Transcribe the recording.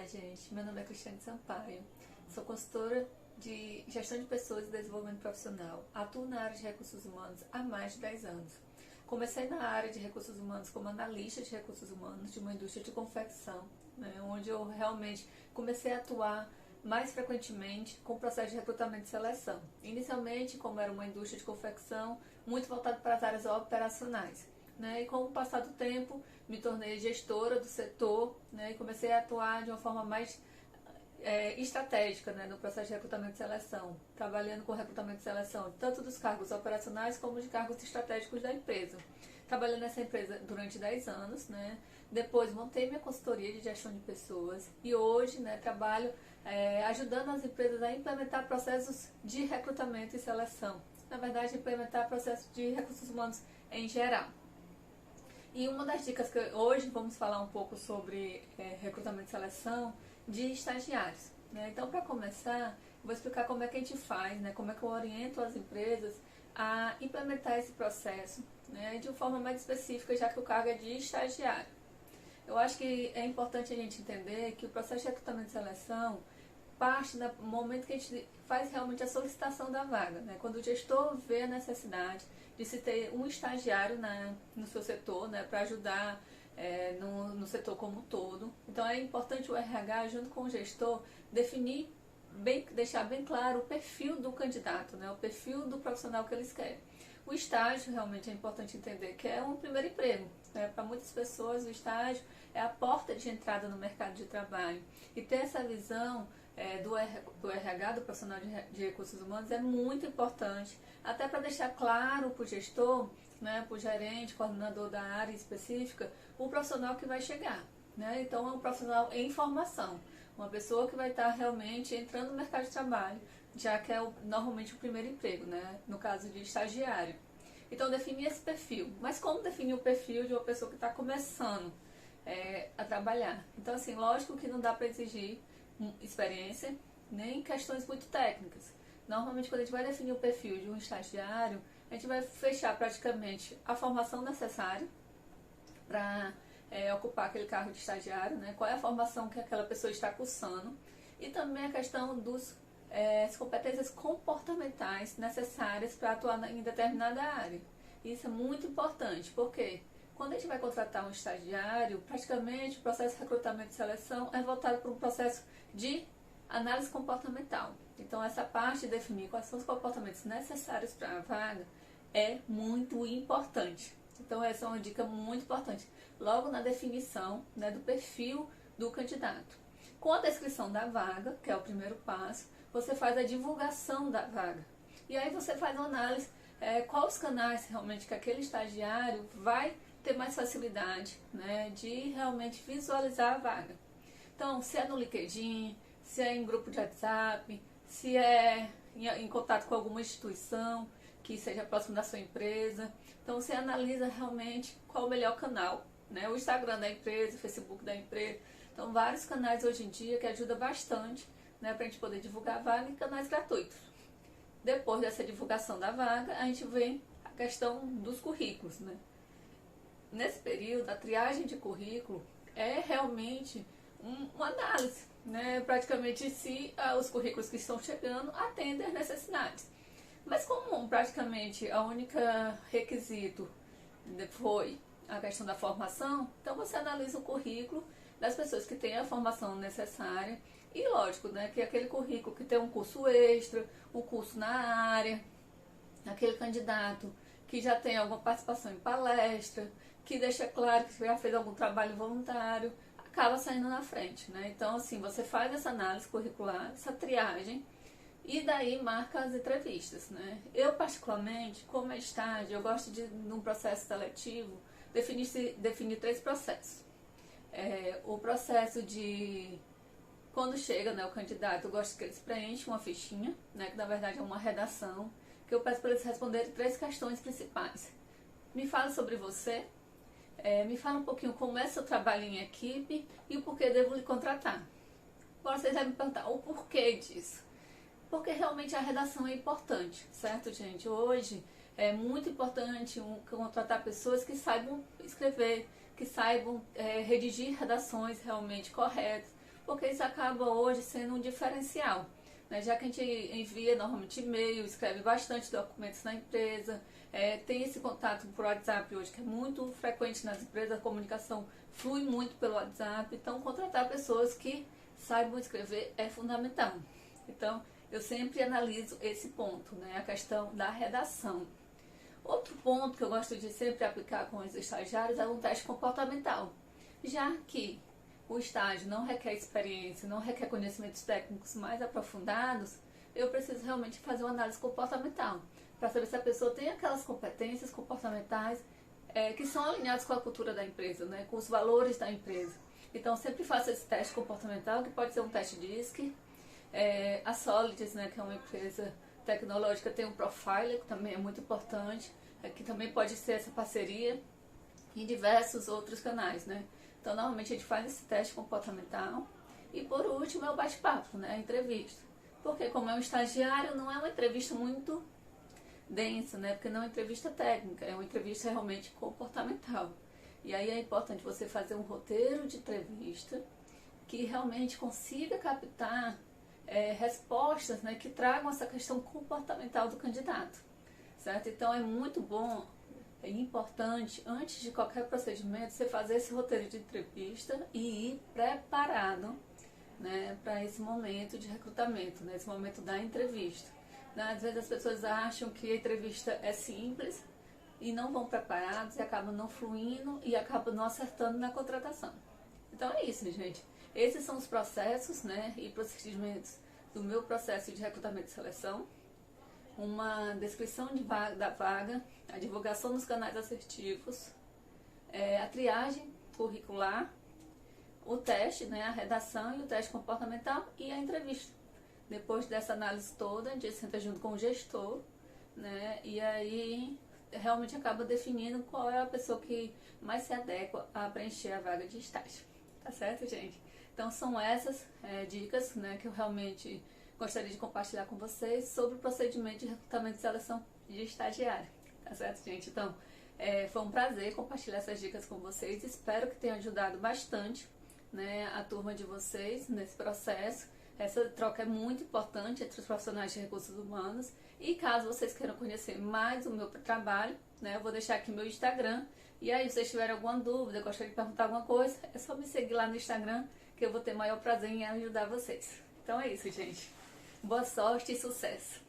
gente. Meu nome é Cristiane Sampaio. Sou consultora de gestão de pessoas e desenvolvimento profissional. Atuo na área de recursos humanos há mais de 10 anos. Comecei na área de recursos humanos como analista de recursos humanos de uma indústria de confecção, onde eu realmente comecei a atuar mais frequentemente com o processo de recrutamento e seleção. Inicialmente, como era uma indústria de confecção, muito voltado para as áreas operacionais. E com o passar do tempo, me tornei gestora do setor, e comecei a atuar de uma forma mais estratégica, no processo de recrutamento e seleção, trabalhando com recrutamento e seleção, tanto dos cargos operacionais como de cargos estratégicos da empresa. Trabalhei nessa empresa durante 10 anos, depois montei minha consultoria de gestão de pessoas e hoje trabalho ajudando as empresas a implementar processos de recrutamento e seleção. Na verdade, implementar processos de recursos humanos em geral. E uma das dicas que hoje vamos falar um pouco sobre recrutamento e seleção de estagiários. Então, para começar, vou explicar como é que a gente faz, como é que eu oriento as empresas a implementar esse processo de uma forma mais específica, já que o cargo é de estagiário. Eu acho que é importante a gente entender que o processo de recrutamento e seleção parte no momento que a gente faz realmente a solicitação da vaga, quando o gestor vê a necessidade de se ter um estagiário no seu setor, para ajudar no setor como um todo. Então é importante o RH, junto com o gestor, definir deixar bem claro o perfil do candidato, o perfil do profissional que eles querem. O estágio realmente é importante entender que é um primeiro emprego. Para muitas pessoas o estágio é a porta de entrada no mercado de trabalho. E ter essa visão do RH, do profissional de recursos humanos, é muito importante, até para deixar claro para o gestor, para o gerente, coordenador da área específica, o profissional que vai chegar. Então é um profissional em formação, uma pessoa que vai estar realmente entrando no mercado de trabalho, já que é normalmente o primeiro emprego, no caso de estagiário. Então definir esse perfil. Mas como definir o perfil de uma pessoa que está começando a trabalhar? Então assim, lógico que não dá para exigir experiência, nem questões muito técnicas. Normalmente, quando a gente vai definir o perfil de um estagiário, a gente vai fechar praticamente a formação necessária para ocupar aquele cargo de estagiário, qual é a formação que aquela pessoa está cursando, e também a questão das competências comportamentais necessárias para atuar em determinada área. Isso é muito importante, porque quando a gente vai contratar um estagiário, praticamente o processo de recrutamento e seleção é voltado para um processo de análise comportamental. Então, essa parte de definir quais são os comportamentos necessários para a vaga é muito importante. Então, essa é uma dica muito importante. Logo na definição do perfil do candidato. Com a descrição da vaga, que é o primeiro passo, você faz a divulgação da vaga. E aí você faz uma análise, quais os canais realmente que aquele estagiário vai ter mais facilidade de realmente visualizar a vaga. Então, se é no LinkedIn, se é em grupo de WhatsApp, se é em contato com alguma instituição que seja próximo da sua empresa. Então, você analisa realmente qual o melhor canal, o Instagram da empresa, o Facebook da empresa. Então, vários canais hoje em dia que ajudam bastante para a gente poder divulgar a vaga, e canais gratuitos. Depois dessa divulgação da vaga, a gente vem a questão dos currículos. Nesse período, a triagem de currículo é realmente uma análise, praticamente se os currículos que estão chegando atendem às necessidades. Mas como praticamente a única requisito foi a questão da formação, então você analisa o currículo das pessoas que têm a formação necessária e lógico, que aquele currículo que tem um curso extra, um curso na área, aquele candidato que já tem alguma participação em palestra, que deixa claro que já fez algum trabalho voluntário, acaba saindo na frente, Então, assim, você faz essa análise curricular, essa triagem, e daí marca as entrevistas, Eu, particularmente, como estágio, eu gosto de, num processo seletivo, definir 3 processos. O processo de, quando chega o candidato, eu gosto que eles preenchem uma fichinha, que na verdade é uma redação, que eu peço para eles responderem 3 questões principais. Me fala sobre você, me fala um pouquinho como é seu trabalho em equipe e o porquê devo lhe contratar. Agora vocês devem me perguntar o porquê disso. Porque realmente a redação é importante, certo, gente? Hoje é muito importante contratar pessoas que saibam escrever, que saibam redigir redações realmente corretas. porque isso acaba hoje sendo um diferencial, né? Já que a gente envia normalmente e-mail, escreve bastante documentos na empresa, tem esse contato por WhatsApp hoje, que é muito frequente nas empresas, a comunicação flui muito pelo WhatsApp, então contratar pessoas que saibam escrever é fundamental. Então, eu sempre analiso esse ponto, né? A questão da redação. Outro ponto que eu gosto de sempre aplicar com os estagiários é um teste comportamental, já que o estágio não requer experiência, não requer conhecimentos técnicos mais aprofundados, eu preciso realmente fazer uma análise comportamental, para saber se a pessoa tem aquelas competências comportamentais que são alinhadas com a cultura da empresa, né? Com os valores da empresa. Então, sempre faço esse teste comportamental, que pode ser um teste DISC. A Solids, né, que é uma empresa tecnológica, tem um Profiler, que também é muito importante, que também pode ser essa parceria, em diversos outros canais, né? Então, normalmente a gente faz esse teste comportamental. E por último é o bate-papo, né? A entrevista. Porque como é um estagiário, não é uma entrevista muito densa, né? Porque não é uma entrevista técnica, é uma entrevista realmente comportamental. E aí é importante você fazer um roteiro de entrevista que realmente consiga captar respostas, né, que tragam essa questão comportamental do candidato, certo? Então é muito bom, é importante, antes de qualquer procedimento, você fazer esse roteiro de entrevista e ir preparado, né, para esse momento de recrutamento, né, esse momento da entrevista. Né? Às vezes as pessoas acham que a entrevista é simples e não vão preparados e acabam não fluindo e acabam não acertando na contratação. Então é isso, gente. Esses são os processos, né, e procedimentos do meu processo de recrutamento e seleção. Uma descrição da vaga, a divulgação nos canais assertivos, a triagem curricular, o teste, né, a redação e o teste comportamental e a entrevista. Depois dessa análise toda, a gente senta junto com o gestor, né, e aí realmente acaba definindo qual é a pessoa que mais se adequa a preencher a vaga de estágio. Tá certo, gente? Então são essas dicas, né, que eu realmente gostaria de compartilhar com vocês sobre o procedimento de recrutamento e seleção de estagiário. Tá certo, gente? Então, foi um prazer compartilhar essas dicas com vocês. Espero que tenha ajudado bastante, né, a turma de vocês nesse processo. Essa troca é muito importante entre os profissionais de recursos humanos. E caso vocês queiram conhecer mais o meu trabalho, né, eu vou deixar aqui meu Instagram. E aí, se vocês tiverem alguma dúvida, gostaria de perguntar alguma coisa, é só me seguir lá no Instagram, que eu vou ter maior prazer em ajudar vocês. Então é isso, gente. Boa sorte e sucesso!